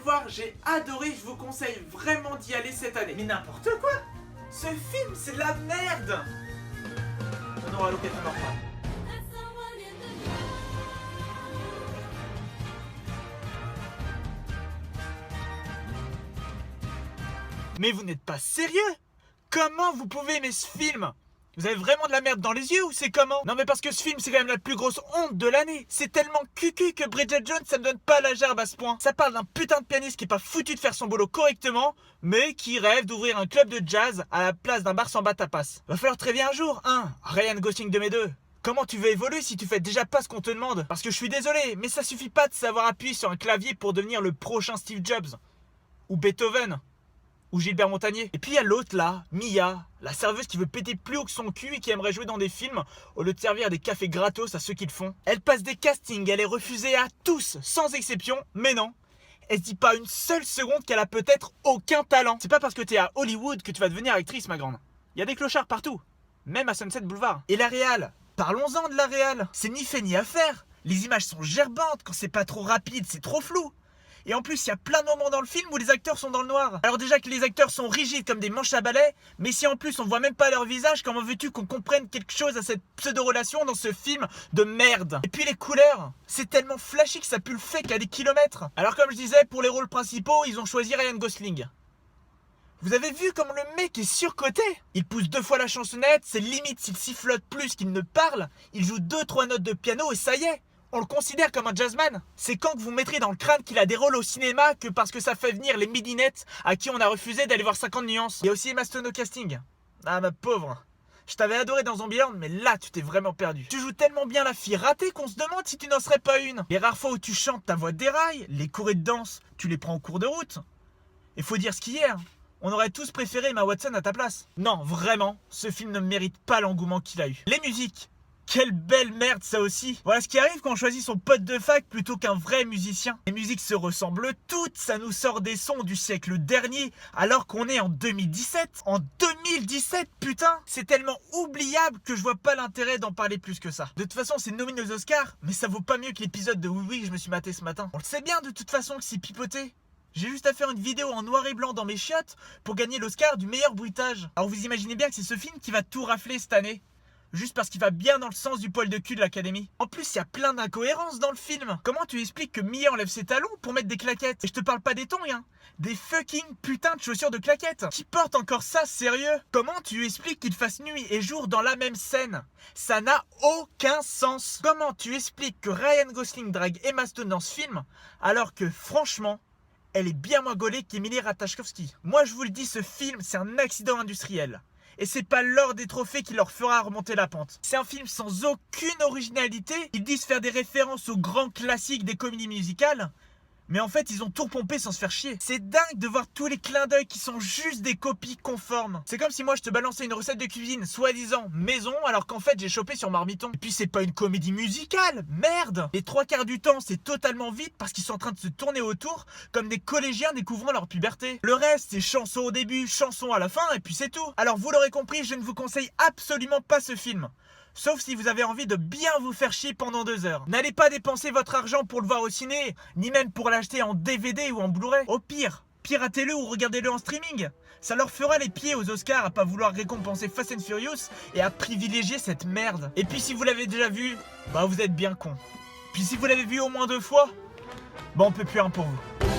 voir, j'ai adoré, je vous conseille vraiment d'y aller cette année. Mais n'importe quoi. Ce film, c'est de la merde. On aura l'occasion d'en reparler. Mais vous n'êtes pas sérieux? Comment vous pouvez aimer ce film? Vous avez vraiment de la merde dans les yeux ou c'est comment? Non mais parce que ce film c'est quand même la plus grosse honte de l'année. C'est tellement cucu que Bridget Jones ça me donne pas la gerbe à ce point. Ça parle d'un putain de pianiste qui est pas foutu de faire son boulot correctement, mais qui rêve d'ouvrir un club de jazz à la place d'un bar sans tapas. Va falloir te réveiller un jour, hein, Ryan Gosling de mes deux. Comment tu veux évoluer si tu fais déjà pas ce qu'on te demande? Parce que je suis désolé, mais ça suffit pas de savoir appuyer sur un clavier pour devenir le prochain Steve Jobs. Ou Beethoven. Ou Gilbert Montagnier. Et puis il y a l'autre là, Mia, la serveuse qui veut péter plus haut que son cul et qui aimerait jouer dans des films au lieu de servir des cafés gratos à ceux qui le font. Elle passe des castings, elle est refusée à tous, sans exception, mais non. Elle se dit pas une seule seconde qu'elle a peut-être aucun talent. C'est pas parce que t'es à Hollywood que tu vas devenir actrice, ma grande. Il y a des clochards partout, même à Sunset Boulevard. Et la réal, parlons-en de la réal. C'est ni fait ni à faire. Les images sont gerbantes, quand c'est pas trop rapide, c'est trop flou. Et en plus, il y a plein de moments dans le film où les acteurs sont dans le noir. Alors déjà que les acteurs sont rigides comme des manches à balai, mais si en plus on voit même pas leur visage, comment veux-tu qu'on comprenne quelque chose à cette pseudo-relation dans ce film de merde? Et puis les couleurs, c'est tellement flashy que ça pue le fake à des kilomètres. Alors comme je disais, pour les rôles principaux, ils ont choisi Ryan Gosling. Vous avez vu comme le mec est surcoté? Il pousse 2 fois la chansonnette, c'est limite s'il sifflote plus qu'il ne parle, il joue 2-3 notes de piano et ça y est, on le considère comme un jazzman. C'est quand que vous mettrez dans le crâne qu'il a des rôles au cinéma que parce que ça fait venir les midinettes à qui on a refusé d'aller voir 50 nuances. Il y a aussi Emma Stone au casting. Ah ma pauvre, je t'avais adoré dans Zombieland, mais là tu t'es vraiment perdu. Tu joues tellement bien la fille ratée qu'on se demande si tu n'en serais pas une. Les rares fois où tu chantes, ta voix déraille, les chorés de danse, tu les prends en cours de route. Et faut dire ce qu'il y a, on aurait tous préféré Emma Watson à ta place. Non, vraiment, ce film ne mérite pas l'engouement qu'il a eu. Les musiques, quelle belle merde ça aussi. Voilà ce qui arrive quand on choisit son pote de fac plutôt qu'un vrai musicien. Les musiques se ressemblent toutes, ça nous sort des sons du siècle dernier alors qu'on est en 2017. En 2017, putain. C'est tellement oubliable que je vois pas l'intérêt d'en parler plus que ça. De toute façon, c'est nominé aux Oscars, mais ça vaut pas mieux que l'épisode de Oui Oui que je me suis maté ce matin. On le sait bien de toute façon que c'est pipoté. J'ai juste à faire une vidéo en noir et blanc dans mes chiottes pour gagner l'Oscar du meilleur bruitage. Alors vous imaginez bien que c'est ce film qui va tout rafler cette année. Juste parce qu'il va bien dans le sens du poil de cul de l'Académie. En plus, il y a plein d'incohérences dans le film. Comment tu expliques que Mia enlève ses talons pour mettre des claquettes? Et je te parle pas des tongs, hein. Des fucking putains de chaussures de claquettes. Qui porte encore ça, sérieux? Comment tu expliques qu'il fasse nuit et jour dans la même scène? Ça n'a aucun sens. Comment tu expliques que Ryan Gosling drague Emma Stone dans ce film alors que, franchement, elle est bien moins gaulée qu'Emily Ratajkowski? Moi, je vous le dis, ce film, c'est un accident industriel. Et c'est pas l'or des trophées qui leur fera remonter la pente. C'est un film sans aucune originalité. Ils disent faire des références aux grands classiques des comédies musicales, mais en fait ils ont tout pompé sans se faire chier. C'est dingue de voir tous les clins d'œil qui sont juste des copies conformes. C'est comme si moi je te balançais une recette de cuisine soi-disant maison alors qu'en fait j'ai chopé sur Marmiton. Et puis c'est pas une comédie musicale, merde. Les 3/4 du temps c'est totalement vide parce qu'ils sont en train de se tourner autour comme des collégiens découvrant leur puberté. Le reste c'est chanson au début, chanson à la fin et puis c'est tout. Alors vous l'aurez compris, je ne vous conseille absolument pas ce film. Sauf si vous avez envie de bien vous faire chier pendant 2 heures. N'allez pas dépenser votre argent pour le voir au ciné, ni même pour l'acheter en DVD ou en Blu-ray. Au pire, piratez-le ou regardez-le en streaming. Ça leur fera les pieds aux Oscars à pas vouloir récompenser Fast and Furious et à privilégier cette merde. Et puis si vous l'avez déjà vu, bah vous êtes bien con. Puis si vous l'avez vu au moins 2 fois, bah on peut plus rien pour vous.